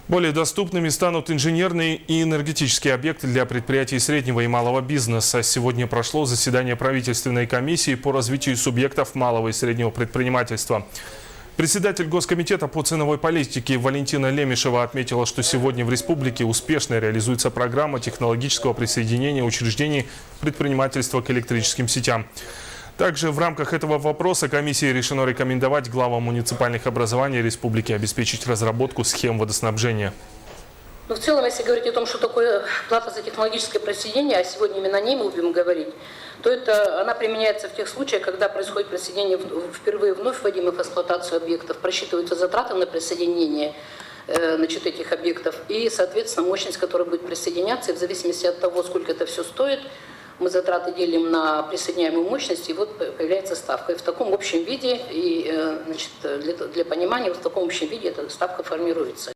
Более доступными станут инженерные и энергетические объекты для предприятий среднего и малого бизнеса. Сегодня прошло заседание правительственной комиссии по развитию субъектов малого и среднего предпринимательства. Председатель Госкомитета по ценовой политике Валентина Лемешева отметила, что сегодня в республике успешно реализуется программа технологического присоединения учреждений предпринимательства к электрическим сетям. Также в рамках этого вопроса комиссии решено рекомендовать главам муниципальных образований республики обеспечить разработку схем водоснабжения. Но в целом, если говорить о том, что такое плата за технологическое присоединение, а сегодня именно о ней мы будем говорить, то она применяется в тех случаях, когда происходит присоединение впервые вновь вводимых в эксплуатацию объектов, просчитываются затраты на присоединение этих объектов и, соответственно, мощность, которая будет присоединяться, и в зависимости от того, сколько это все стоит, мы затраты делим на присоединяемую мощность, и вот появляется ставка. И в таком общем виде, для понимания, в таком общем виде эта ставка формируется.